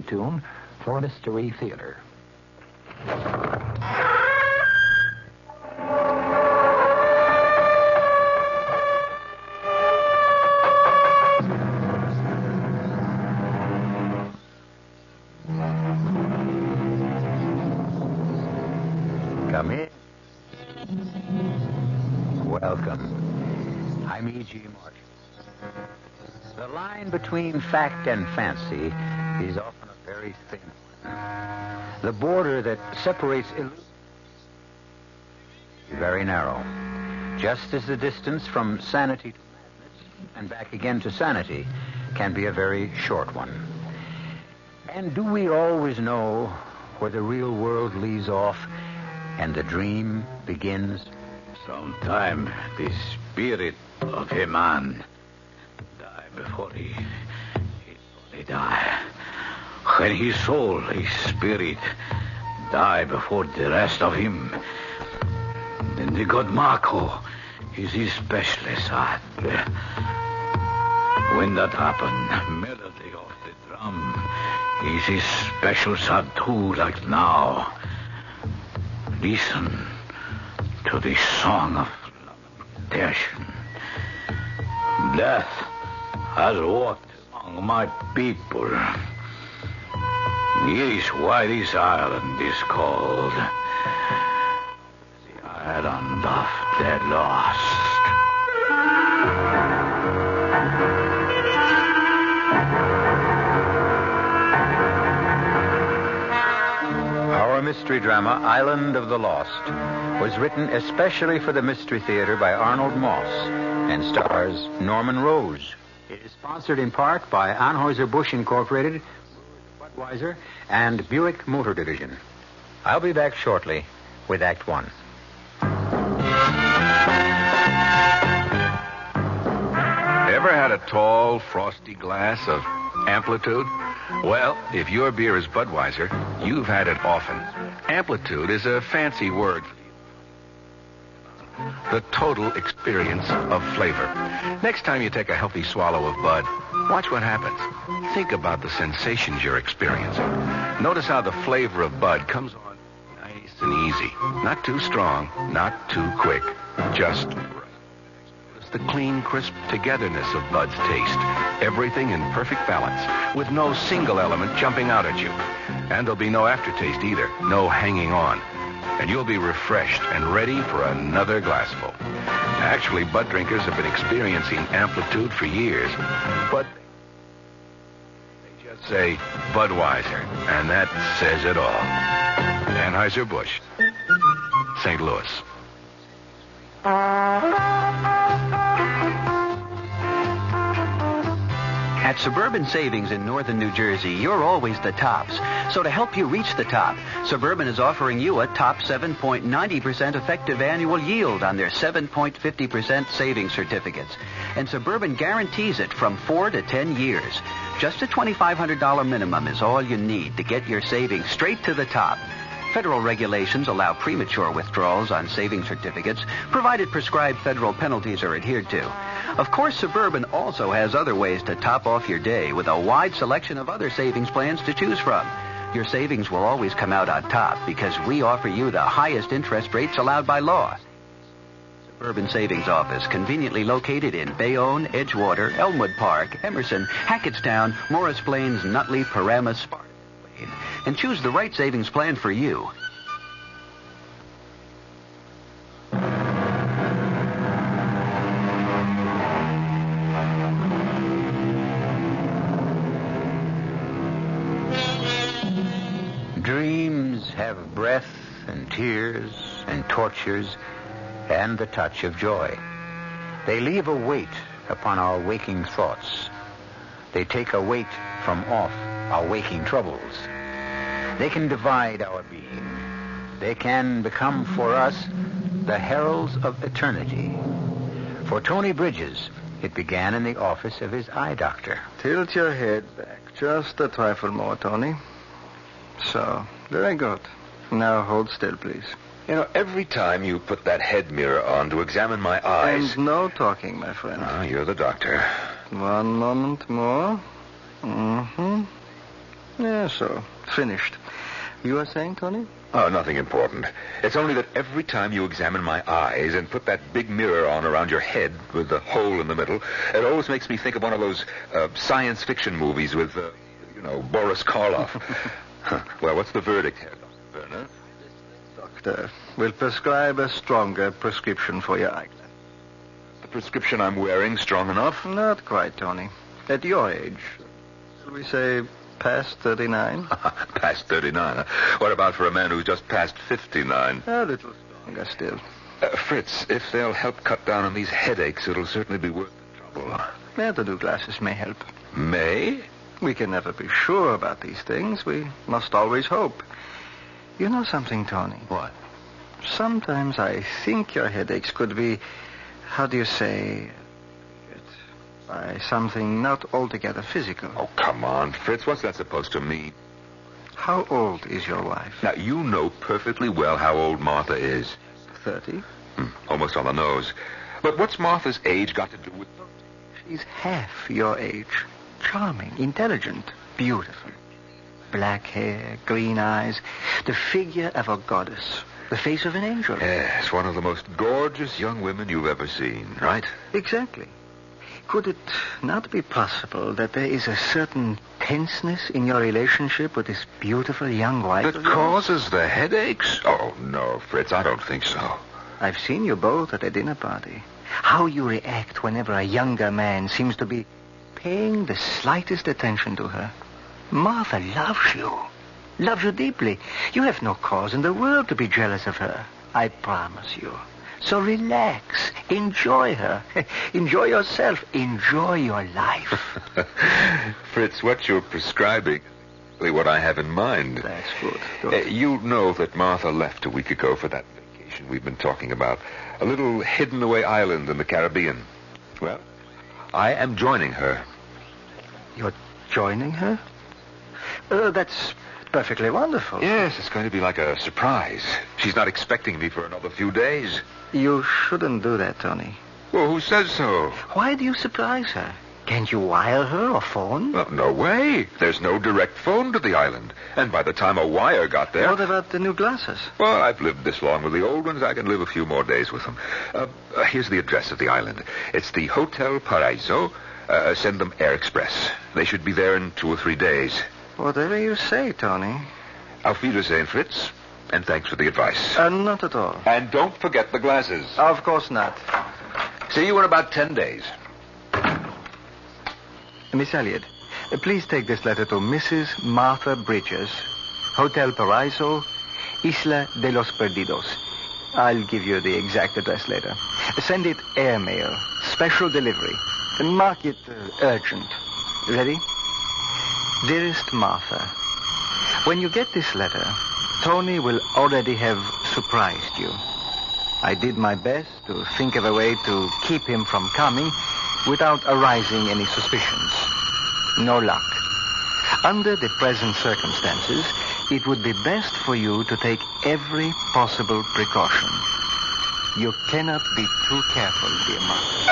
tune for Mystery Theater. Come in. Welcome. I'm E.G. Marshall. The line between fact and fancy is often a very thin one. The border that separates illusion is very narrow, just as the distance from sanity to madness and back again to sanity can be a very short one. And do we always know where the real world leaves off and the dream begins? Sometime the spirit of a man die before he die. When his soul, his spirit, die before the rest of him, then the god Marco is especially sad. When that happened, melody of the drum is especially sad too, like now. Listen to the song of lamentation. Death has walked among my people. Here is why this island is called the Island of the Lost. Our mystery drama, Island of the Lost, was written especially for the Mystery Theater by Arnold Moss and stars Norman Rose. It is sponsored in part by Anheuser-Busch Incorporated, Budweiser, and Buick Motor Division. I'll be back shortly with Act One. Ever had a tall, frosty glass of Amplitude? Well, if your beer is Budweiser, you've had it often. Amplitude is a fancy word for the total experience of flavor. Next time you take a healthy swallow of Bud, watch what happens. Think about the sensations you're experiencing. Notice how the flavor of Bud comes on nice and easy. Not too strong, not too quick. Just right. Notice the clean, crisp togetherness of Bud's taste. Everything in perfect balance, with no single element jumping out at you. And there'll be no aftertaste either, no hanging on. And you'll be refreshed and ready for another glassful. Actually, Bud drinkers have been experiencing Amplitude for years, but they just say Budweiser, and that says it all. Anheuser-Busch, St. Louis. At Suburban Savings in northern New Jersey, you're always the tops. So to help you reach the top, Suburban is offering you a top 7.90% effective annual yield on their 7.50% savings certificates. And Suburban guarantees it from 4 to 10 years. Just a $2,500 minimum is all you need to get your savings straight to the top. Federal regulations allow premature withdrawals on savings certificates, provided prescribed federal penalties are adhered to. Of course, Suburban also has other ways to top off your day with a wide selection of other savings plans to choose from. Your savings will always come out on top because we offer you the highest interest rates allowed by law. Suburban Savings Office, conveniently located in Bayonne, Edgewater, Elmwood Park, Emerson, Hackettstown, Morris Plains, Nutley, Paramus, Sparta, and choose the right savings plan for you. Dreams have breath and tears and tortures and the touch of joy. They leave a weight upon our waking thoughts. They take a weight from off our waking troubles. They can divide our being. They can become for us the heralds of eternity. For Tony Bridges, it began in the office of his eye doctor. Tilt your head back just a trifle more, Tony. So, very good. Now hold still, please. You know, every time you put that head mirror on to examine my eyes... And no talking, my friend. Ah, you're the doctor. One moment more. Mm-hmm. Yes, so. Finished. You were saying, Tony? Oh, nothing important. It's only that every time you examine my eyes and put that big mirror on around your head with the hole in the middle, it always makes me think of one of those science fiction movies with, Boris Karloff. Well, what's the verdict here, Dr. Werner? Doctor, will prescribe a stronger prescription for your eyeglass. The prescription I'm wearing strong enough? Not quite, Tony. At your age, shall we say past 39? Past 39, huh? What about for a man who's just past 59? A little stronger still. Fritz, if they'll help cut down on these headaches, it'll certainly be worth the trouble. Yeah, the new glasses may help. May? We can never be sure about these things. We must always hope. You know something, Tony? What? Sometimes I think your headaches could be, how do you say, by something not altogether physical. Oh, come on, Fritz. What's that supposed to mean? How old is your wife? Now, you know perfectly well how old Martha is. 30. Almost on the nose. But what's Martha's age got to do with... She's half your age. Charming, intelligent, beautiful. Black hair, green eyes, the figure of a goddess, the face of an angel. Yes, one of the most gorgeous young women you've ever seen, right? Exactly. Could it not be possible that there is a certain tenseness in your relationship with this beautiful young wife? That causes the headaches? Oh, no, Fritz, I don't think so. I've seen you both at a dinner party. How you react whenever a younger man seems to be paying the slightest attention to her. Martha loves you deeply. You have no cause in the world to be jealous of her. I promise you. So relax. Enjoy her. Enjoy yourself. Enjoy your life. Fritz, what you're prescribing is what I have in mind. That's good. You know that Martha left a week ago for that vacation we've been talking about. A little hidden-away island in the Caribbean. Well, I am joining her. You're joining her? That's perfectly wonderful. Yes, it's going to be like a surprise. She's not expecting me for another few days. You shouldn't do that, Tony. Well, who says so? Why do you surprise her? Can't you wire her or phone? Well, no way. There's no direct phone to the island. And by the time a wire got there... What about the new glasses? Well, I've lived this long with the old ones. I can live a few more days with them. Here's the address of the island. It's the Hotel Paraiso. Send them Air Express. They should be there in 2 or 3 days. Whatever you say, Tony. Auf Wiedersehen, Fritz. And thanks for the advice. Not at all. And don't forget the glasses. Of course not. See you in about 10 days. Miss Elliot, please take this letter to Mrs. Martha Bridges, Hotel Paraiso, Isla de los Perdidos. I'll give you the exact address later. Send it airmail, special delivery. Mark it urgent. Ready? Dearest Martha, when you get this letter, Tony will already have surprised you. I did my best to think of a way to keep him from coming without arousing any suspicions. No luck. Under the present circumstances, it would be best for you to take every possible precaution. You cannot be too careful, dear Martha.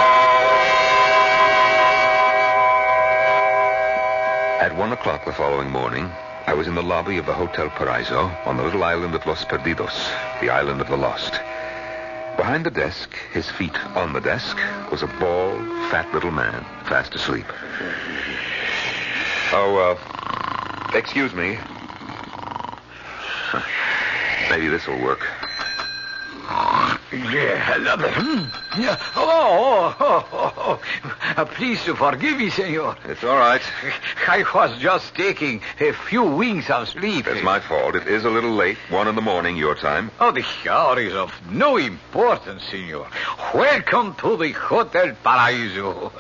At 1 o'clock the following morning, I was in the lobby of the Hotel Paraiso on the little island of Los Perdidos, the island of the lost. Behind the desk, his feet on the desk, was a bald, fat little man, fast asleep. Excuse me. Maybe this will work. Please forgive me, senor. It's all right. I was just taking a few winks of sleep. It's my fault. It is a little late. 1 in the morning, your time. Oh, the hour is of no importance, senor. Welcome to the Hotel Paraiso.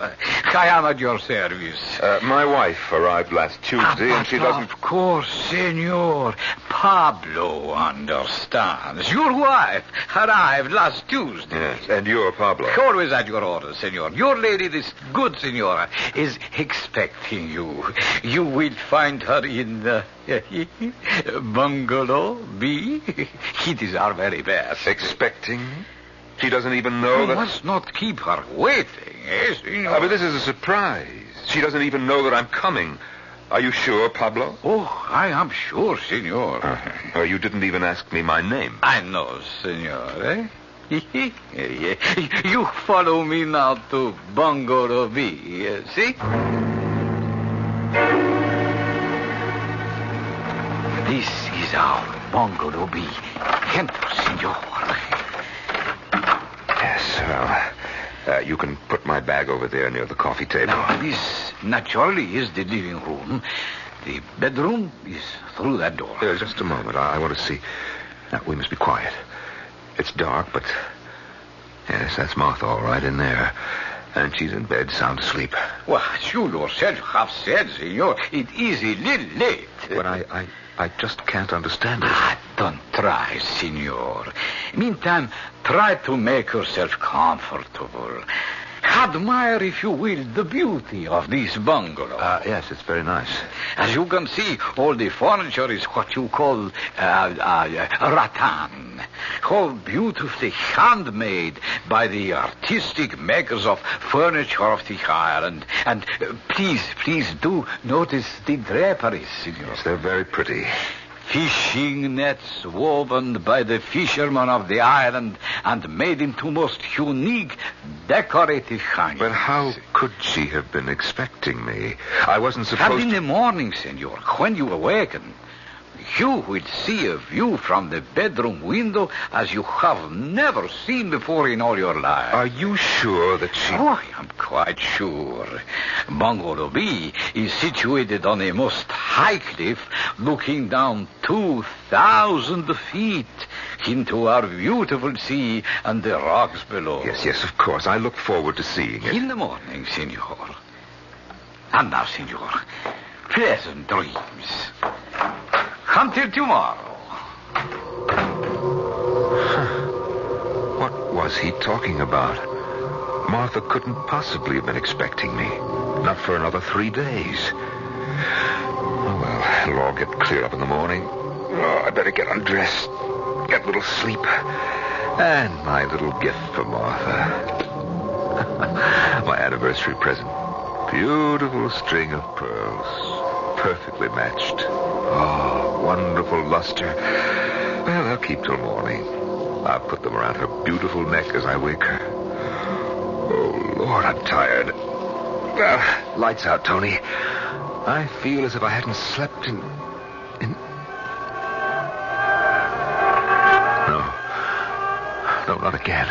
I am at your service. My wife arrived last Tuesday, and she doesn't... Of course, senor. Pablo understands. Your wife arrived last Tuesday. Yes, and you're Pablo. Always at your orders, senor. Your lady, this good senora, is expecting you. You will find her in the bungalow B. It is our very best. Expecting? She doesn't even know that... You must not keep her waiting, eh, senor? But this is a surprise. She doesn't even know that I'm coming. Are you sure, Pablo? Oh, I am sure, senor. You didn't even ask me my name. I know, senor, eh? You follow me now to Bungalow B, see? This is our Bungalow B. Enter, senor. Yes, well, you can put my bag over there near the coffee table. Now, this naturally is the living room. The bedroom is through that door. Just a moment. I want to see. Now, we must be quiet. It's dark, but... Yes, that's Martha all right in there. And she's in bed, sound asleep. Well, you yourself have said, senor, it is a little late. But I just can't understand it. Don't try, senor. Meantime, try to make yourself comfortable. Admire, if you will, the beauty of this bungalow. Yes, it's very nice. As you can see, all the furniture is what you call rattan. All beautifully handmade by the artistic makers of furniture of the island. And please do notice the draperies, senor. Yes, they're very pretty. Fishing nets woven by the fishermen of the island and made into most unique decorative hangings. But how could she have been expecting me? I wasn't supposed And in the morning, senor, when you awaken, you will see a view from the bedroom window as you have never seen before in all your life. Are you sure that she... Oh, I am quite sure. Bungalow B is situated on a most high cliff looking down 2,000 feet into our beautiful sea and the rocks below. Yes, of course. I look forward to seeing it. In the morning, senor. And now, senor, pleasant dreams. Until tomorrow. What was he talking about? Martha couldn't possibly have been expecting me. Not for another 3 days. Oh, well, it'll all get cleared up in the morning. Oh, I better get undressed, get a little sleep. And my little gift for Martha. My anniversary present. Beautiful string of pearls. Perfectly matched. Oh, wonderful luster. Well, I'll keep till morning. I'll put them around her beautiful neck as I wake her. Oh, Lord, I'm tired. Well, lights out, Tony. I feel as if I hadn't slept in... No, not again.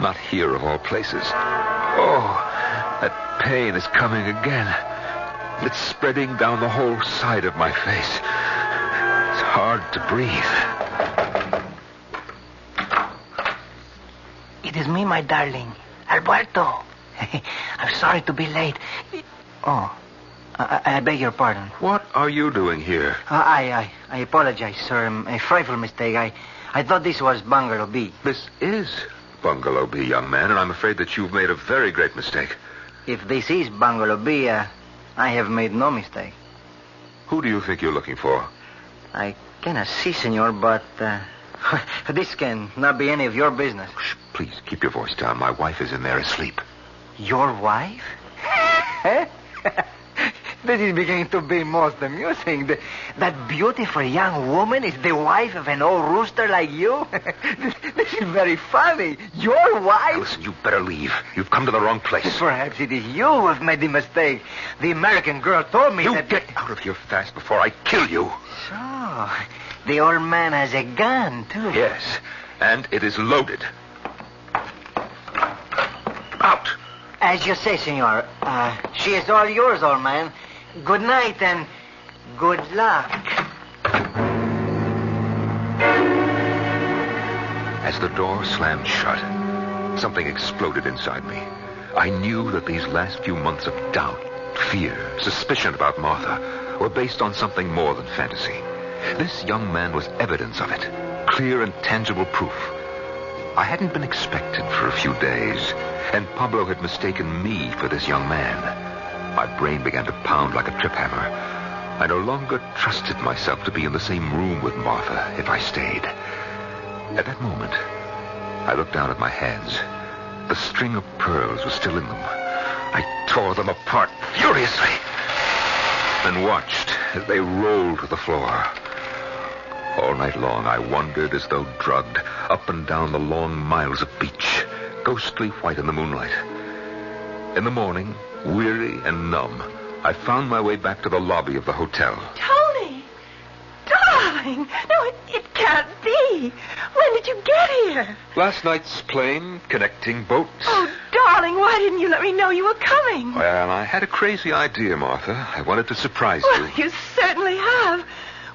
Not here, of all places. Oh, that pain is coming again. It's spreading down the whole side of my face. It's hard to breathe. It is me, my darling. Alberto. I'm sorry to be late. Oh, I beg your pardon. What are you doing here? I apologize, sir. A frightful mistake. I thought this was Bungalow B. This is Bungalow B, young man, and I'm afraid that you've made a very great mistake. If this is Bungalow B, I have made no mistake. Who do you think you're looking for? I cannot see, senor, but this can not be any of your business. Shh, please, keep your voice down. My wife is in there asleep. Your wife? This is beginning to be most amusing. That beautiful young woman is the wife of an old rooster like you? This is very funny. Your wife? Now, listen, you better leave. You've come to the wrong place. Perhaps it is you who have made the mistake. The American girl told me You get out of here fast before I kill you. So, the old man has a gun, too. Yes, and it is loaded. Out. As you say, senor. She is all yours, old man. Good night and good luck. As the door slammed shut, something exploded inside me. I knew that these last few months of doubt, fear, suspicion about Martha were based on something more than fantasy. This young man was evidence of it, clear and tangible proof. I hadn't been expected for a few days, and Pablo had mistaken me for this young man. My brain began to pound like a trip hammer. I no longer trusted myself to be in the same room with Martha if I stayed. At that moment, I looked down at my hands. The string of pearls was still in them. I tore them apart furiously. and watched as they rolled to the floor. All night long, I wandered as though drugged up and down the long miles of beach, ghostly white in the moonlight. In the morning, weary and numb, I found my way back to the lobby of the hotel. Tony! Darling! No, it can't be. When did you get here? Last night's plane, connecting boats. Oh, darling, why didn't you let me know you were coming? Well, I had a crazy idea, Martha. I wanted to surprise Well, you. you certainly have.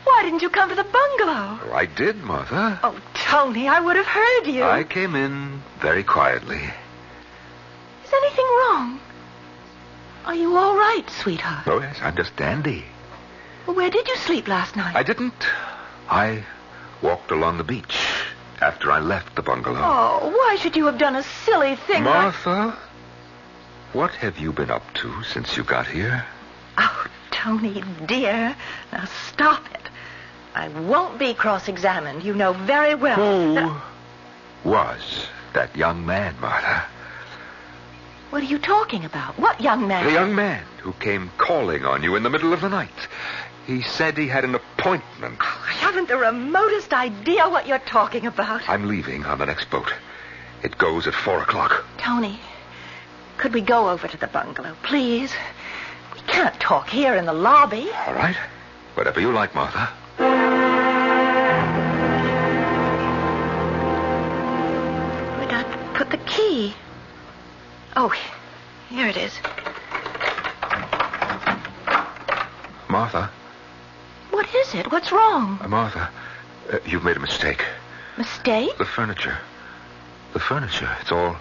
Why didn't you come to the bungalow? Oh, I did, Martha. Oh, Tony, I would have heard you. I came in very quietly. Is anything wrong? Are you all right, sweetheart? Oh, yes, I'm just dandy. Well, where did you sleep last night? I didn't. I walked along the beach after I left the bungalow. Oh, why should you have done a silly thing Martha, what have you been up to since you got here? Oh, Tony, dear. Now, stop it. I won't be cross-examined. You know very well. Who was that young man, Martha? What are you talking about? What young man? The young man who came calling on you in the middle of the night. He said he had an appointment. I haven't the remotest idea what you're talking about. I'm leaving on the next boat. It goes at 4:00. Tony, could we go over to the bungalow, please? We can't talk here in the lobby. All right. Whatever you like, Martha. Where'd I put the key? Oh, here it is. Martha. What is it? What's wrong? Martha, you've made a mistake. Mistake? The furniture. It's all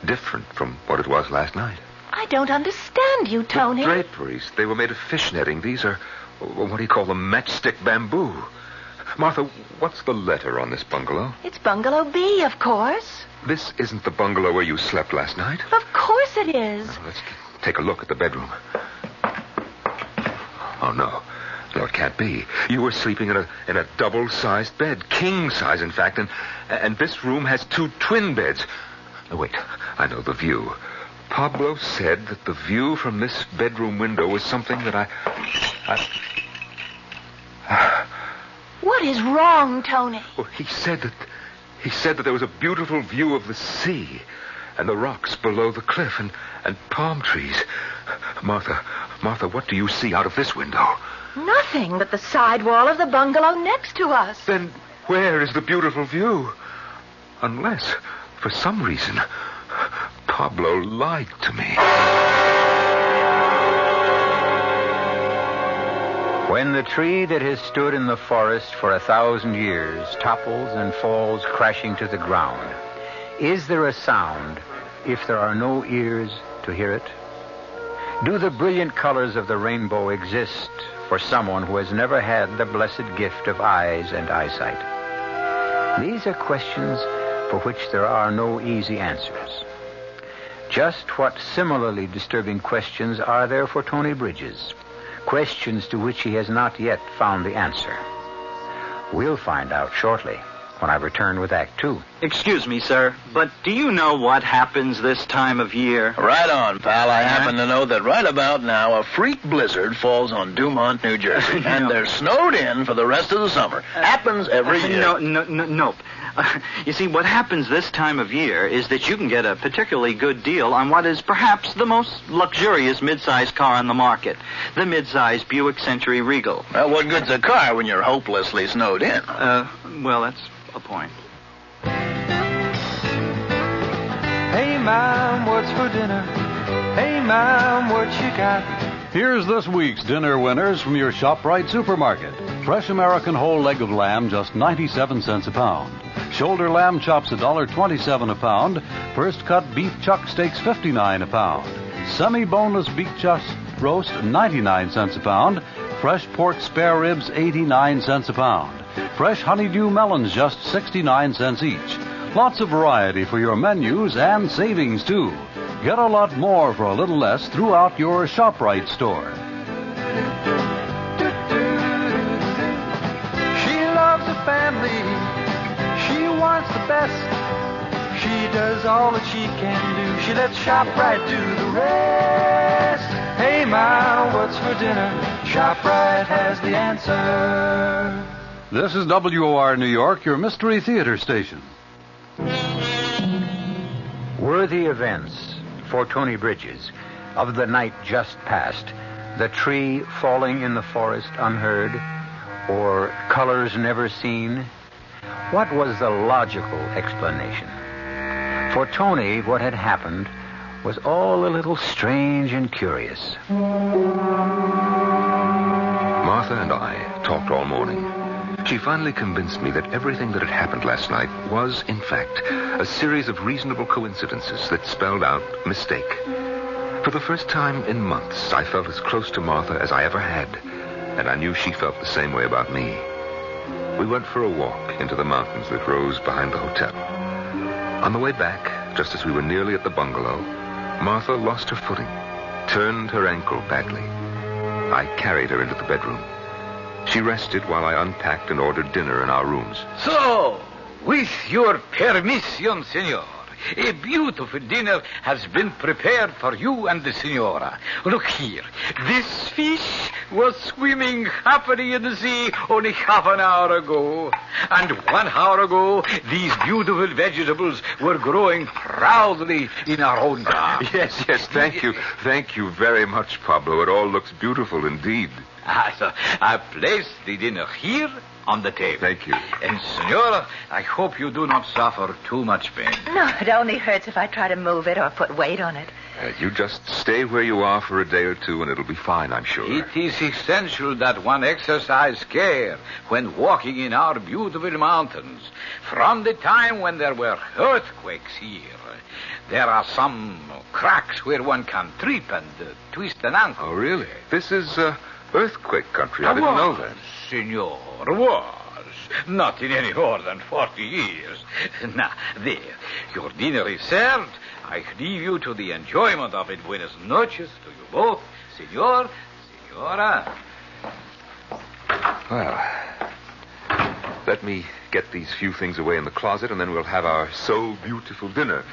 different from what it was last night. I don't understand you, Tony. The draperies, they were made of fish netting. These are, what do you call them, matchstick bamboo. Martha, what's the letter on this bungalow? It's Bungalow B, of course. This isn't the bungalow where you slept last night. Of course it is. Now, let's take a look at the bedroom. Oh, no. No, it can't be. You were sleeping in a double-sized bed, king size, in fact, and this room has 2 twin beds. No, wait. I know the view. Pablo said that the view from this bedroom window was something that I... What is wrong, Tony? Well, he said that there was a beautiful view of the sea and the rocks below the cliff and palm trees. Martha, what do you see out of this window? Nothing but the side wall of the bungalow next to us. Then where is the beautiful view? Unless, for some reason, Pablo lied to me. When the tree that has stood in the forest for 1,000 years topples and falls crashing to the ground, is there a sound if there are no ears to hear it? Do the brilliant colors of the rainbow exist for someone who has never had the blessed gift of eyes and eyesight? These are questions for which there are no easy answers. Just what similarly disturbing questions are there for Tony Bridges? Questions to which he has not yet found the answer. We'll find out shortly when I return with Act 2. Excuse me, sir, but do you know what happens this time of year? Right on, pal. I happen to know that right about now a freak blizzard falls on Dumont, New Jersey, and they're snowed in for the rest of the summer. Happens every year. Nope. You see, what happens this time of year is that you can get a particularly good deal on what is perhaps the most luxurious midsize car on the market, the midsize Buick Century Regal. Well, what good's a car when you're hopelessly snowed in? Well, that's a point. Hey, Mom, what's for dinner? Hey, Mom, what you got? Here's this week's dinner winners from your ShopRite supermarket. Fresh American whole leg of lamb, just 97 cents a pound. Shoulder lamb chops, $1.27 a pound. First cut beef chuck steaks, 59 a pound. Semi-boneless beef chuck roast, 99 cents a pound. Fresh pork spare ribs, 89 cents a pound. Fresh honeydew melons, just 69 cents each. Lots of variety for your menus and savings, too. Get a lot more for a little less throughout your ShopRite store. She loves her family. She wants the best. She does all that she can do. She lets ShopRite do the rest. Hey, Ma, what's for dinner? ShopRite has the answer. This is WOR New York, your Mystery Theater station. Worthy events for Tony Bridges of the night just past, the tree falling in the forest unheard, or colors never seen. What was the logical explanation? For Tony, what had happened was all a little strange and curious. Martha and I talked all morning. She finally convinced me that everything that had happened last night was, in fact, a series of reasonable coincidences that spelled out mistake. For the first time in months, I felt as close to Martha as I ever had, and I knew she felt the same way about me. We went for a walk into the mountains that rose behind the hotel. On the way back, just as we were nearly at the bungalow, Martha lost her footing, turned her ankle badly. I carried her into the bedroom. She rested while I unpacked and ordered dinner in our rooms. So, with your permission, senor, a beautiful dinner has been prepared for you and the senora. Look here. This fish was swimming happily in the sea only half an hour ago. And 1 hour ago, these beautiful vegetables were growing proudly in our own garden. Yes, thank you. Thank you very much, Pablo. It all looks beautiful indeed. So I placed the dinner here on the table. Thank you. And, senora, I hope you do not suffer too much pain. No, it only hurts if I try to move it or put weight on it. You just stay where you are for a day or two, and it'll be fine, I'm sure. It is essential that one exercise care when walking in our beautiful mountains. From the time when there were earthquakes here, there are some cracks where one can trip and twist an ankle. Oh, really? This is earthquake country. I didn't know that. Senor, was. Not in any more than 40 years. Now, there. Your dinner is served. I leave you to the enjoyment of it. Buenas noches to you both. Senor, senora. Well, let me get these few things away in the closet, and then we'll have our so beautiful dinner.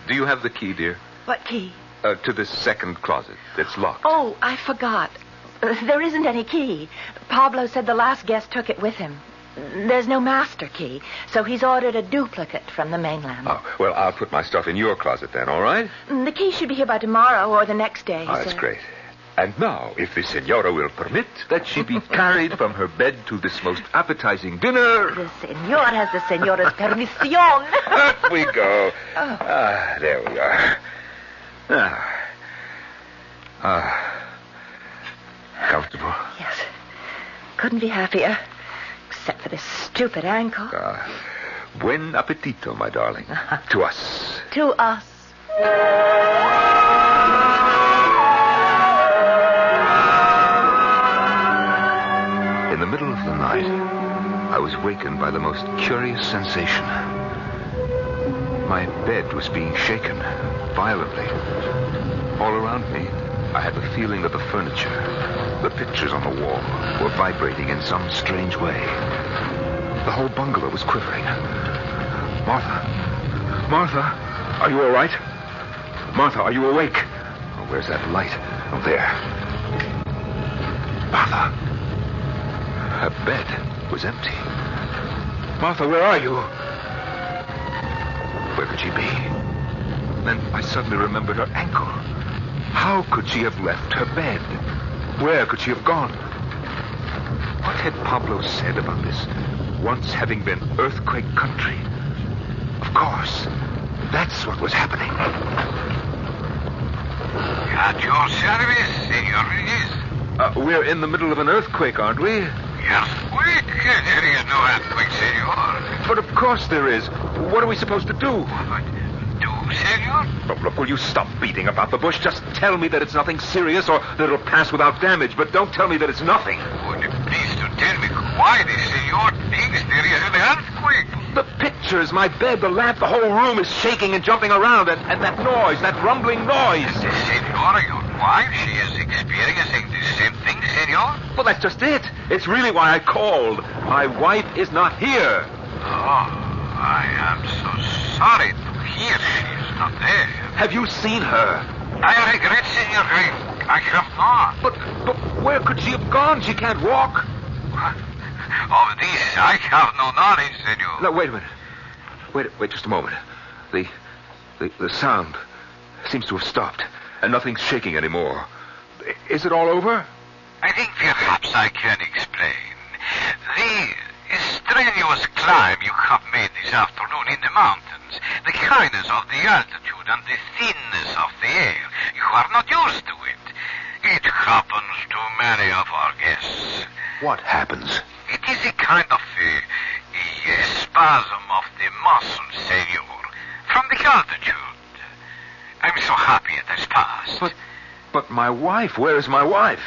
Do you have the key, dear? What key? To this second closet. It's locked. Oh, I forgot. There isn't any key. Pablo said the last guest took it with him. There's no master key, so he's ordered a duplicate from the mainland. Oh, well, I'll put my stuff in your closet then, all right? The key should be here by tomorrow or the next day. Oh, that's great. And now, if the senora will permit that she be carried from her bed to this most appetizing dinner... The senor has the senora's permission. Up we go. Oh. There we are. Comfortable? Yes. Couldn't be happier. Except for this stupid ankle. Buen appetito, my darling. To us. To us. In the middle of the night, I was wakened by the most curious sensation. My bed was being shaken violently. All around me, I had the feeling that the furniture, the pictures on the wall, were vibrating in some strange way. The whole bungalow was quivering. Martha, are you all right? Martha, are you awake? Oh, where's that light? Oh, there. Martha. Her bed was empty. Martha, where are you? Where could she be? Then I suddenly remembered her ankle. How could she have left her bed? Where could she have gone? What had Pablo said about this once having been earthquake country? Of course, that's what was happening. At your service, senor Bridges. We're in the middle of an earthquake, aren't we? Earthquake? There is no earthquake, senor. But of course there is. What are we supposed to do? Senor? Look, will you stop beating about the bush? Just tell me that it's nothing serious or that it'll pass without damage, but don't tell me that it's nothing. Would you please to tell me why the senor thinks there is an earthquake? The pictures, my bed, the lamp, the whole room is shaking and jumping around, and that noise, that rumbling noise. The senora, your wife, she is experiencing the same thing, senor? Well, that's just it. It's really why I called. My wife is not here. Oh, I am so sorry to hear she is not there. Have you seen her? I regret, senor. I have not. But Where could she have gone? She can't walk. Of this I have no knowledge, senor. No, wait a minute. Wait just a moment. The sound seems to have stopped, and nothing's shaking anymore. Is it all over? I think perhaps I can explain. The strenuous climb you have made this afternoon in the mountains, the kindness of the altitude and the thinness of the air, you are not used to it. It happens to many of our guests. What happens? It is a kind of a spasm of the muscles, senor, from the altitude. I'm so happy it has passed. But my wife, where is my wife?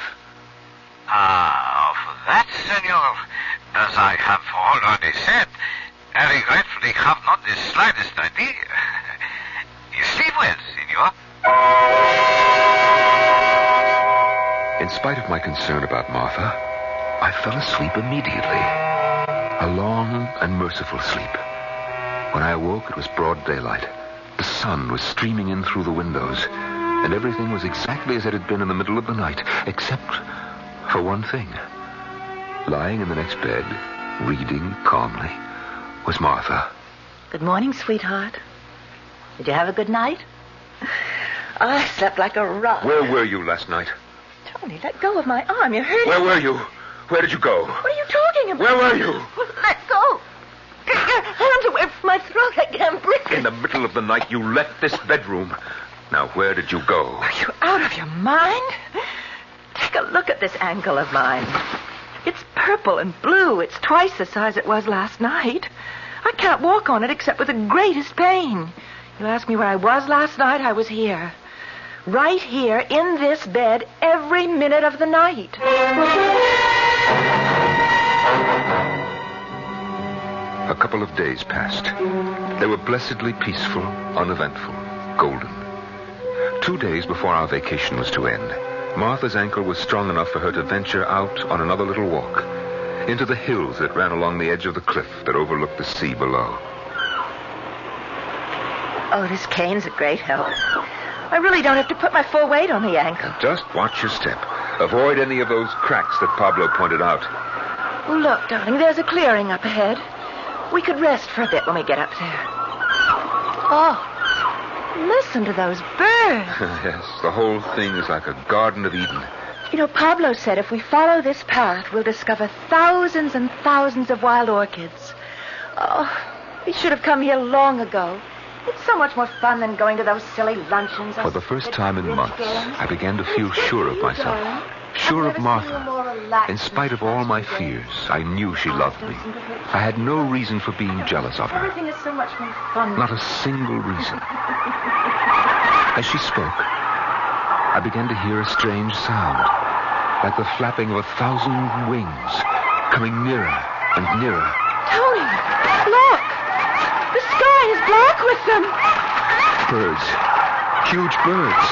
Of that, senor, as I have already said, I regretfully have not the slightest idea. You sleep well, senor. In spite of my concern about Martha, I fell asleep immediately. A long and merciful sleep. When I awoke, it was broad daylight. The sun was streaming in through the windows, and everything was exactly as it had been in the middle of the night, except for one thing. Lying in the next bed, reading calmly, was Martha. Good morning, sweetheart. Did you have a good night? I slept like a rock. Where were you last night? Tony, let go of my arm. You're hurting. Where were you? Where did you go? What are you talking about? Where were you? Let go. Get your hands away from my throat. I can't breathe. In the middle of the night, you left this bedroom. Now, where did you go? Are you out of your mind? Take a look at this ankle of mine. It's purple and blue. It's twice the size it was last night. I can't walk on it except with the greatest pain. You ask me where I was last night, I was here. Right here in this bed every minute of the night. A couple of days passed. They were blessedly peaceful, uneventful, golden. 2 days before our vacation was to end, Martha's ankle was strong enough for her to venture out on another little walk into the hills that ran along the edge of the cliff that overlooked the sea below. Oh, this cane's a great help. I really don't have to put my full weight on the ankle. Just watch your step. Avoid any of those cracks that Pablo pointed out. Oh, look, darling, there's a clearing up ahead. We could rest for a bit when we get up there. Oh, listen to those birds. Yes, the whole thing is like a Garden of Eden. You know, Pablo said if we follow this path, we'll discover thousands and thousands of wild orchids. Oh, we should have come here long ago. It's so much more fun than going to those silly luncheons. For the first time in months, I began to feel sure of myself. Sure of Martha. In spite of all my fears, I knew she loved me. I had no reason for being jealous of her. Everything is so much more fun. Not a single reason. As she spoke, I began to hear a strange sound, like the flapping of 1,000 wings, coming nearer and nearer. Tony, look! The sky is black with them. Birds. Huge birds.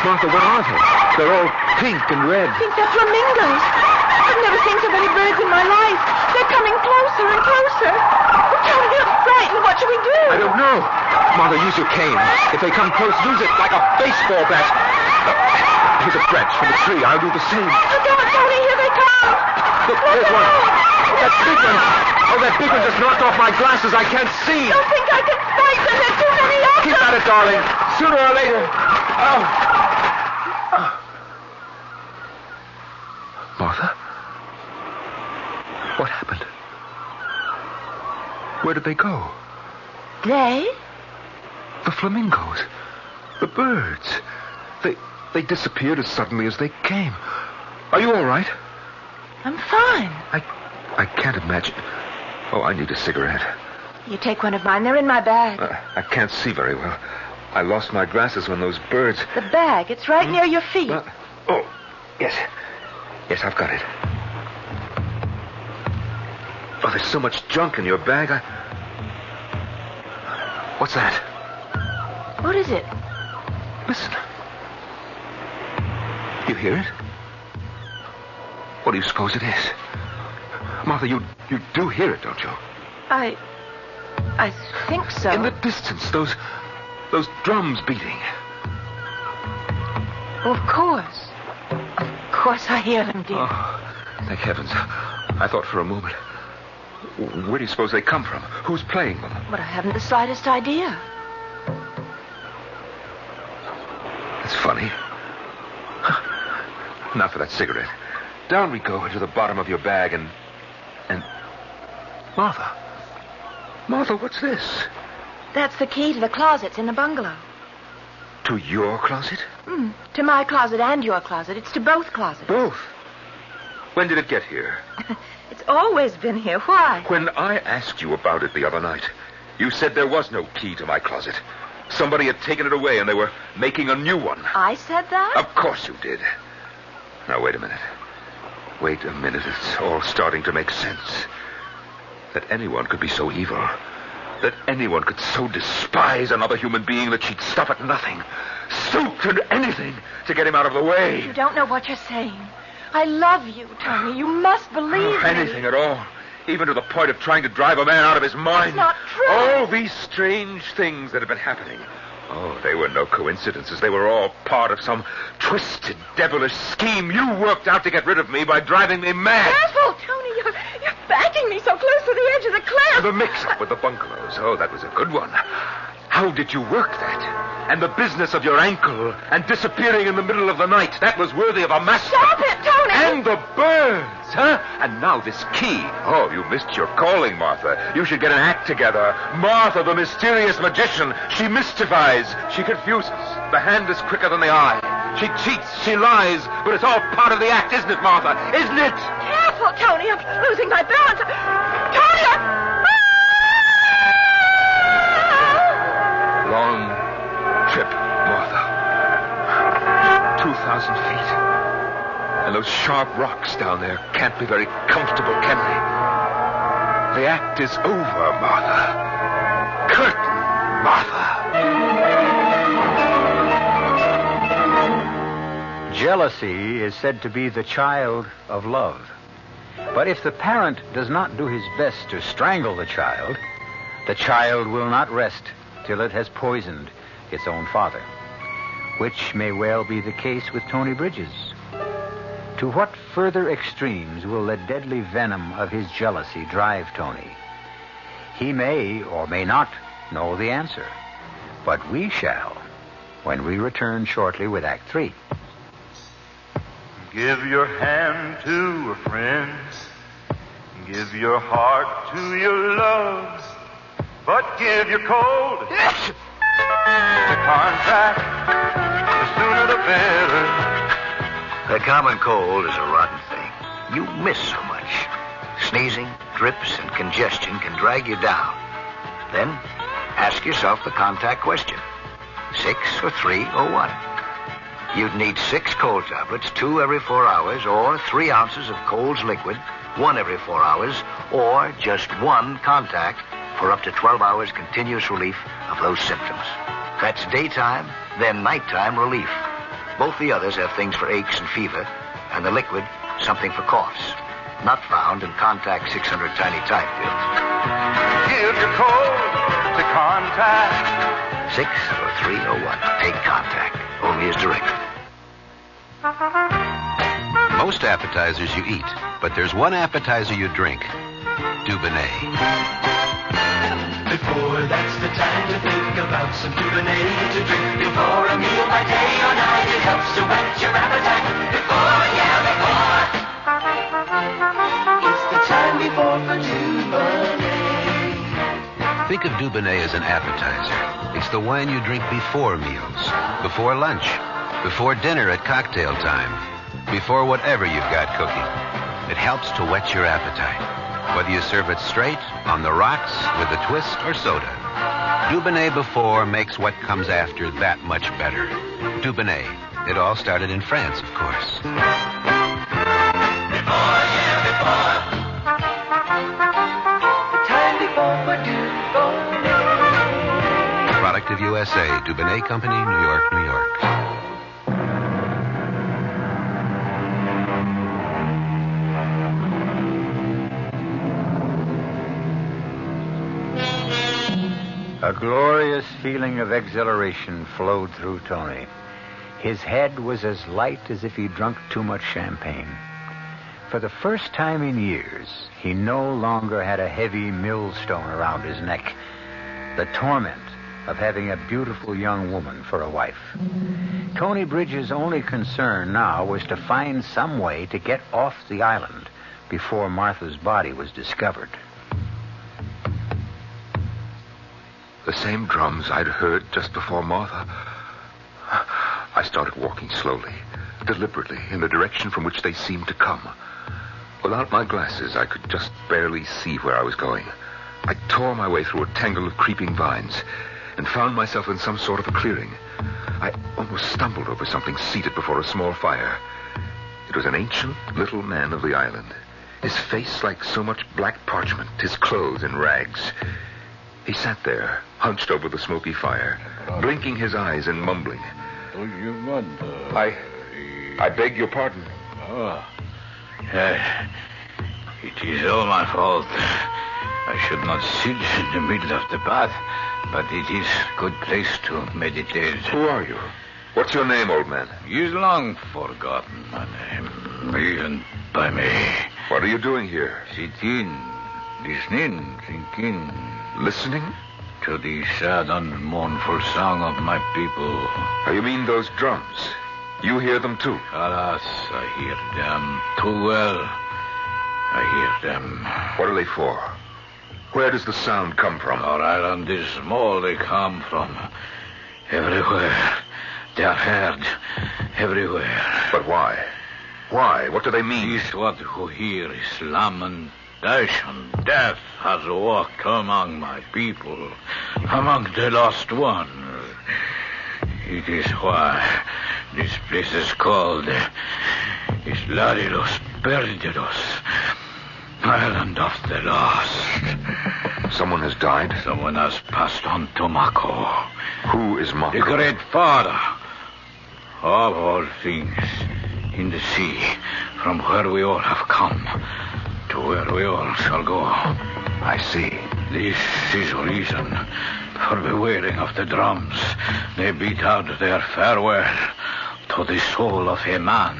Martha, what are they? They're all pink and red. I think they're flamingos. I've never seen so many birds in my life. They're coming closer and closer. Oh, Tony, I'm frightened. What should we do? I don't know. Martha, use your cane. If they come close, use it like a baseball bat. Here's a branch from a tree. I'll do the same. Look out, Tony. Here they come. Look, there's one. Oh, that big one. Oh, that big one just knocked off my glasses. I can't see. Don't think I can fight them. There's too many of them. Keep at it, darling. Sooner or later. Oh. Martha? What happened? Where did they go? They? The flamingos. The birds. They disappeared as suddenly as they came. Are you all right? I'm fine. I can't imagine. Oh, I need a cigarette. You take one of mine. They're in my bag. I can't see very well. I lost my glasses when those birds... The bag. It's right near your feet. Oh, yes. Yes, I've got it. Oh, there's so much junk in your bag. What's that? What is it? Listen. You hear it? What do you suppose it is? Martha, you do hear it, don't you? I think so. In the distance, those drums beating. Oh, of course. Of course I hear them, dear. Oh, thank heavens. I thought for a moment. Where do you suppose they come from? Who's playing them? But I haven't the slightest idea. That's funny. Now for that cigarette. Down we go into the bottom of your bag and... Martha. Martha, what's this? That's the key to the closets in the bungalow. To your closet? To my closet and your closet. It's to both closets. Both? When did it get here? It's always been here. Why? When I asked you about it the other night, you said there was no key to my closet. Somebody had taken it away and they were making a new one. I said that? Of course you did. Now, wait a minute. Wait a minute. It's all starting to make sense. That anyone could be so evil. That anyone could so despise another human being that she'd stop at nothing. Stoop to anything to get him out of the way. You don't know what you're saying. I love you, Tony. You must believe me. Anything at all. Even to the point of trying to drive a man out of his mind. It's not true. All these strange things that have been happening. Oh, they were no coincidences. They were all part of some twisted, devilish scheme you worked out to get rid of me by driving me mad. Careful, Tony. You're backing me so close to the edge of the cliff. The mix-up with the bungalows. Oh, that was a good one. How did you work that? And the business of your ankle and disappearing in the middle of the night. That was worthy of a master. Stop it, Tony! And the birds, huh? And now this key. Oh, you missed your calling, Martha. You should get an act together. Martha, the mysterious magician. She mystifies. She confuses. The hand is quicker than the eye. She cheats. She lies. But it's all part of the act, isn't it, Martha? Isn't it? Careful, Tony. I'm losing my balance. Tony! Long trip, Martha. 2,000 feet. And those sharp rocks down there can't be very comfortable, can they? The act is over, Martha. Curtain, Martha. Jealousy is said to be the child of love. But if the parent does not do his best to strangle the child will not rest till it has poisoned its own father, which may well be the case with Tony Bridges. To what further extremes will the deadly venom of his jealousy drive Tony? He may or may not know the answer, but we shall when we return shortly with Act 3. Give your hand to a friend. Give your heart to your love. But give your cold to contact. The sooner the better. The common cold is a rotten thing. You miss so much. Sneezing, drips, and congestion can drag you down. Then ask yourself the contact question. 6 or 3 or 1. You'd need 6 cold tablets, 2 every 4 hours, or 3 ounces of Cold's liquid, 1 every 4 hours, or just 1 contact for up to 12 hours continuous relief of those symptoms. That's daytime, then nighttime relief. Both the others have things for aches and fever, and the liquid, something for coughs. Not found in Contact 600 Tiny Time pills. Give your cold to contact. 6 or 3 or 1. Take Contact. Only as directed. Most appetizers you eat, but there's one appetizer you drink. Dubonnet. Before that's the time to think about some Dubonnet to drink. Before a meal by day or night, it helps to whet your appetite. Before. It's the time before for Dubonnet. Think of Dubonnet as an appetizer. It's the wine you drink before meals, before lunch, before dinner at cocktail time, before whatever you've got cooking. It helps to whet your appetite. Whether you serve it straight, on the rocks, with a twist, or soda. Dubonnet before makes what comes after that much better. Dubonnet. It all started in France, of course. Before. The time before for Dubonnet. Product of USA, Dubonnet Company, New York, New York. A glorious feeling of exhilaration flowed through Tony. His head was as light as if he'd drunk too much champagne. For the first time in years, he no longer had a heavy millstone around his neck. The torment of having a beautiful young woman for a wife. Tony Bridges' only concern now was to find some way to get off the island before Martha's body was discovered. The same drums I'd heard just before Martha. I started walking slowly, deliberately, in the direction from which they seemed to come. Without my glasses, I could just barely see where I was going. I tore my way through a tangle of creeping vines and found myself in some sort of a clearing. I almost stumbled over something seated before a small fire. It was an ancient little man of the island, his face like so much black parchment, his clothes in rags. He sat there, hunched over the smoky fire, blinking his eyes and mumbling. I beg your pardon. It is all my fault. I should not sit in the middle of the path, but it is a good place to meditate. Who are you? What's your name, old man? You've long forgotten my name, even by me. What are you doing here? Sitting, listening, thinking. Listening? To the sad and mournful song of my people. Oh, you mean those drums? You hear them too? Alas, I hear them too well. I hear them. What are they for? Where does the sound come from? Our island is small. They come from everywhere. They are heard everywhere. But why? Why? What do they mean? This what you hear is lamentation. Death has walked among my people, among the lost one. It is why this place is called Isla de los Perdidos, Island of the Lost. Someone has died? Someone has passed on to Mako. Who is Mako? The great father of all things in the sea, from where we all have come to where we all shall go. I see. This is reason for the wailing of the drums. They beat out their farewell to the soul of a man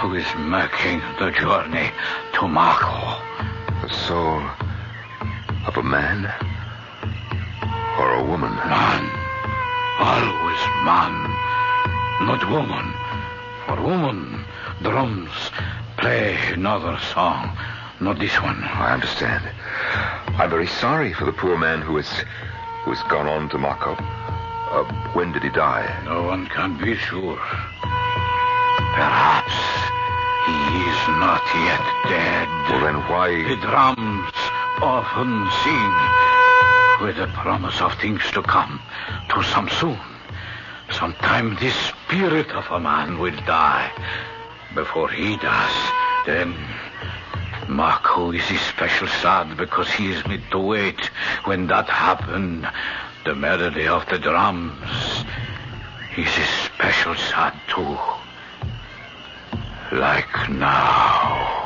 who is making the journey to Mako. The soul of a man or a woman? Man. Always man, not woman. For woman, drums play another song, not this one. I understand. I'm very sorry for the poor man who has gone on to Mako. When did he die? No one can be sure. Perhaps he is not yet dead. Well, then why... The drums often sing with the promise of things to come, to some soon. Sometime the spirit of a man will die. Before he does, then Mako is especially sad because he is made to wait. When that happened, the melody of the drums is especially sad too. Like now.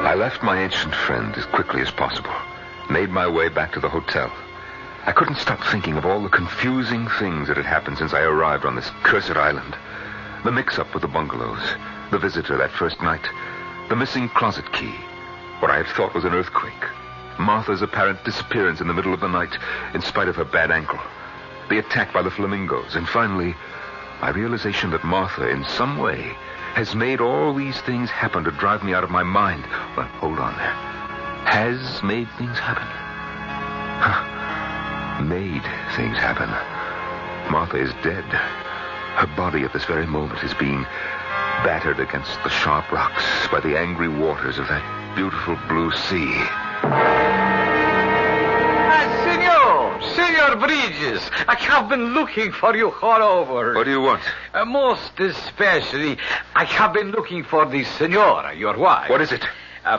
I left my ancient friend as quickly as possible. Made my way back to the hotel. I couldn't stop thinking of all the confusing things that had happened since I arrived on this cursed island. The mix-up with the bungalows, the visitor that first night, the missing closet key, what I had thought was an earthquake, Martha's apparent disappearance in the middle of the night in spite of her bad ankle, the attack by the flamingos, and finally, my realization that Martha, in some way, has made all these things happen to drive me out of my mind. But hold on. Has made things happen? Made things happen. Martha is dead. Her body at this very moment is being battered against the sharp rocks by the angry waters of that beautiful blue sea. Senor Bridges, I have been looking for you all over. What do you want? Most especially, I have been looking for the senora, your wife. What is it?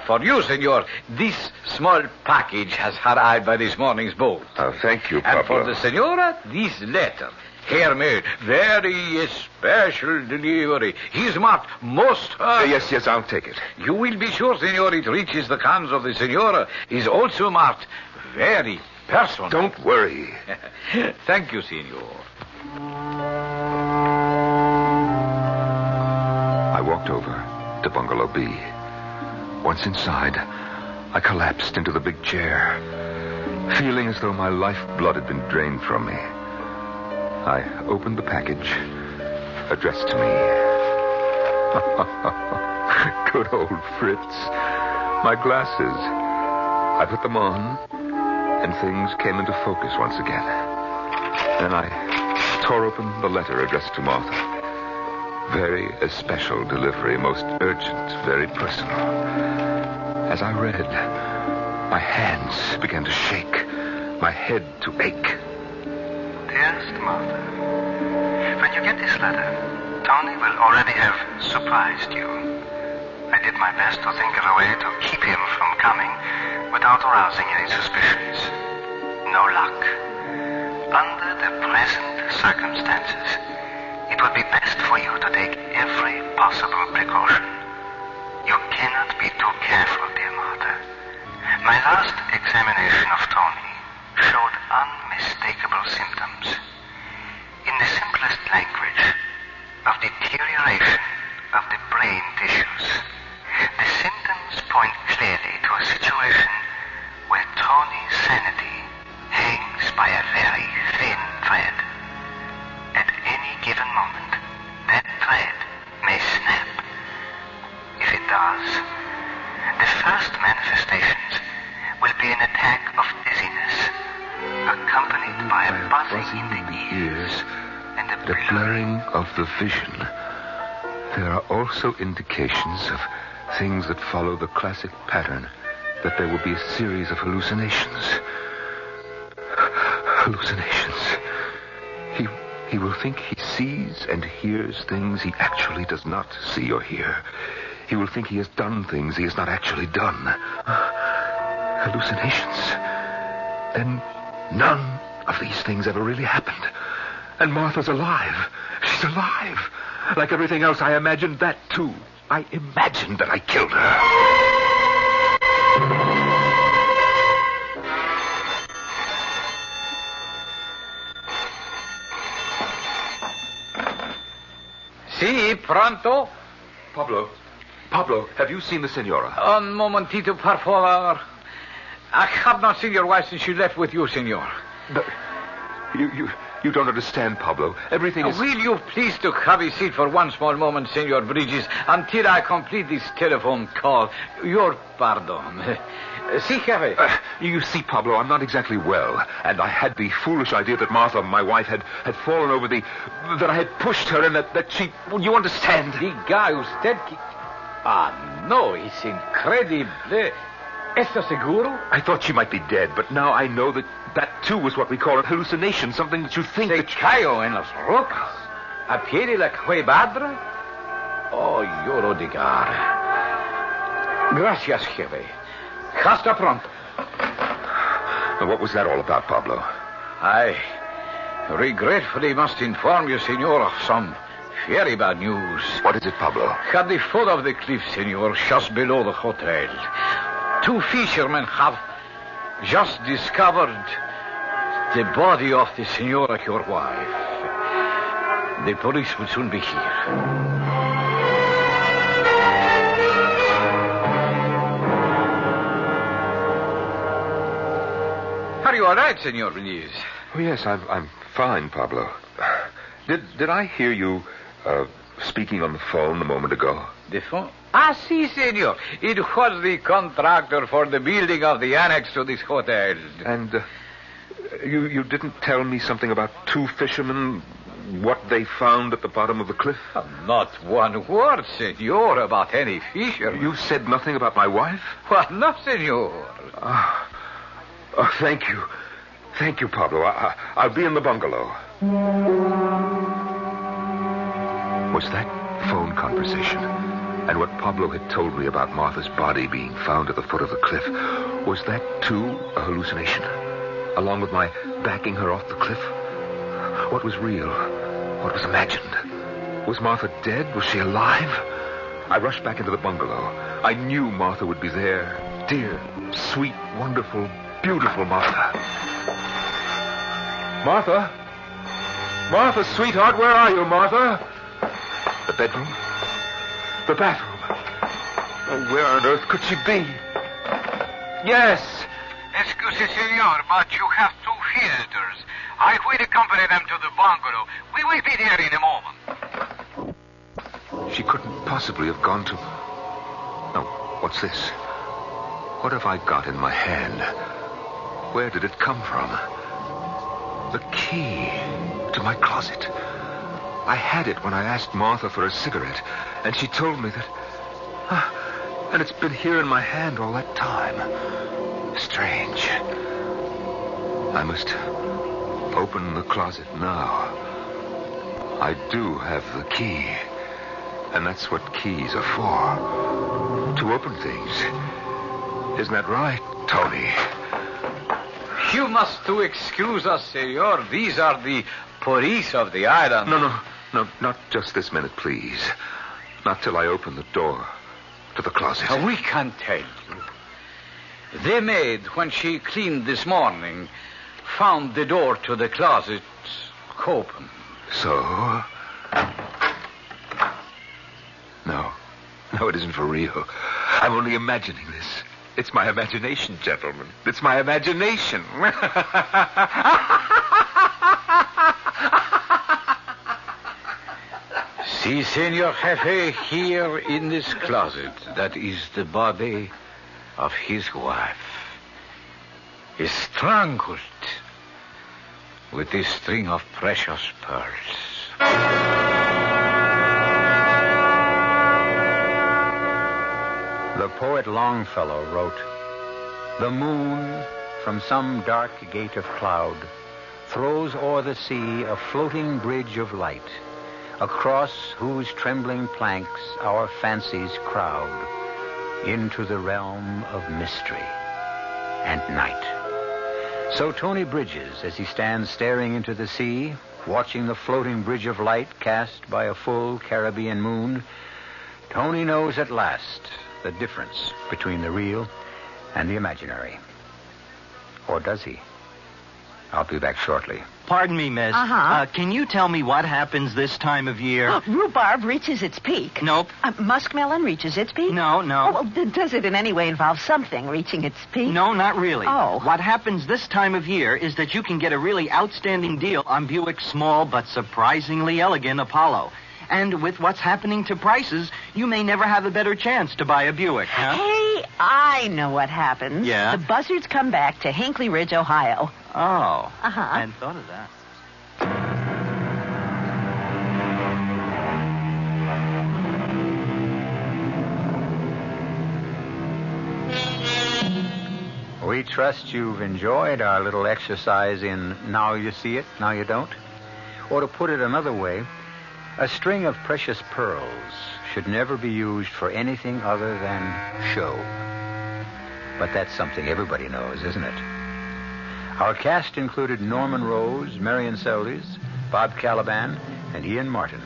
For you, senor, this small package has arrived by this morning's boat. Thank you, Pablo. And for the senora, this letter. Handmade, very special delivery. He's marked most hurt. Yes, I'll take it. You will be sure, senor, it reaches the hands of the senora. Is also marked very person. Don't worry. Thank you, senor. I walked over to Bungalow B. Once inside, I collapsed into the big chair, feeling as though my lifeblood had been drained from me. I opened the package addressed to me. Good old Fritz. My glasses. I put them on, and things came into focus once again. Then I tore open the letter addressed to Martha. Very especial delivery, most urgent, very personal. As I read, my hands began to shake, my head to ache. Dearest Martha, when you get this letter, Tony will already have surprised you. I did my best to think of a way to keep him from coming without arousing any suspicions. No luck. Under the present circumstances, it would be best for you to take every possible precaution. You cannot be too careful, dear Martha. My last examination of Tony showed unmistakable symptoms. In the simplest language, of deterioration of the brain tissues. The symptoms point clearly to a situation where Tony's sanity hangs by a very thin thread. At any given moment, that thread may snap. If it does, the first manifestations will be an attack of dizziness, accompanied by a buzzing in the ears and a blurring of the vision. There are also indications of things that follow the classic pattern, that there will be a series of hallucinations. Hallucinations. He will think he sees and hears things he actually does not see or hear. He will think he has done things he has not actually done. Hallucinations. Then none of these things ever really happened. And Martha's alive. She's alive. Like everything else, I imagined that, too. I imagined that I killed her. Si, pronto? Pablo, have you seen the senora? Un momentito, por favor. I have not seen your wife since she left with you, senor. You don't understand, Pablo. Everything is... Will you please to have a seat for one small moment, Senor Bridges, until I complete this telephone call? Your pardon. Si, jefe. You see, Pablo, I'm not exactly well, and I had the foolish idea that Martha, my wife, had fallen over the... that I had pushed her and that she... You understand? Diga usted que... Ah, no, it's incredible. ¿Está seguro? I thought she might be dead, but now I know that too was what we call a hallucination, something that you think Se that... cayó en las rocas. A pie de la cuevadra. Oh, lloro de gar. Gracias, jefe. Hasta pronto. What was that all about, Pablo? I regretfully must inform you, senor, of some very bad news. What is it, Pablo? At the foot of the cliff, senor, just below the hotel, 2 fishermen have just discovered the body of the senora, your wife. The police will soon be here. Are you all right, Senor Benitez? Oh, yes, I'm fine, Pablo. Did I hear you speaking on the phone a moment ago? The phone? Ah, si, senor. It was the contractor for the building of the annex to this hotel. And you didn't tell me something about 2 fishermen, what they found at the bottom of the cliff? Not one word, senor, about any fishermen. You said nothing about my wife? Well, no, senor. Thank you. Thank you, Pablo. I'll be in the bungalow. Was that phone conversation and what Pablo had told me about Martha's body being found at the foot of the cliff, was that, too, a hallucination? Along with my backing her off the cliff? What was real? What was imagined? Was Martha dead? Was she alive? I rushed back into the bungalow. I knew Martha would be there. Dear, sweet, wonderful, beautiful Martha. Martha? Martha, sweetheart, where are you, Martha? The bedroom? The bathroom? Oh, where on earth could she be? Yes. Excuse, senor, but you have two visitors. I will accompany them to the bungalow. We will be there in a moment. She couldn't possibly have gone to... No, what's this? What have I got in my hand? Where did it come from? The key to my closet. I had it when I asked Martha for a cigarette, and she told me that... and it's been here in my hand all that time. Strange. I must open the closet now. I do have the key, and that's what keys are for. To open things. Isn't that right, Tony? You must to excuse us, senor. These are the police of the island. No, not just this minute, please. Not till I open the door to the closet. We can tell you. The maid, when she cleaned this morning, found the door to the closet open. So? No, it isn't for real. I'm only imagining this. It's my imagination, gentlemen. It's my imagination. See, Senor Jefe, here in this closet, that is the body of his wife. Is strangled with a string of precious pearls. The poet Longfellow wrote, "The moon, from some dark gate of cloud, throws o'er the sea a floating bridge of light, across whose trembling planks our fancies crowd into the realm of mystery and night." So Tony Bridges, as he stands staring into the sea, watching the floating bridge of light cast by a full Caribbean moon, Tony knows at last the difference between the real and the imaginary. Or does he? I'll be back shortly. Pardon me, miss. Can you tell me what happens this time of year? Rhubarb reaches its peak. Nope. Muskmelon reaches its peak? No. Oh, well, does it in any way involve something reaching its peak? No, not really. Oh. What happens this time of year is that you can get a really outstanding deal on Buick's small but surprisingly elegant Apollo. And with what's happening to prices, you may never have a better chance to buy a Buick, huh? Hey, I know what happens. Yeah? The buzzards come back to Hinckley Ridge, Ohio. Oh. I hadn't thought of that. We trust you've enjoyed our little exercise in Now You See It, Now You Don't. Or to put it another way, a string of precious pearls should never be used for anything other than show. But that's something everybody knows, isn't it? Our cast included Norman Rose, Marion Seldes, Bob Caliban, and Ian Martin.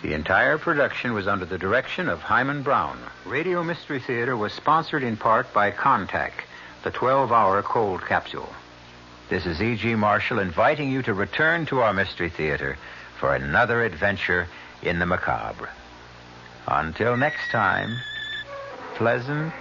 The entire production was under the direction of Hyman Brown. Radio Mystery Theater was sponsored in part by Contact, the 12-hour cold capsule. This is E.G. Marshall inviting you to return to our Mystery Theater for another adventure in the macabre. Until next time, pleasant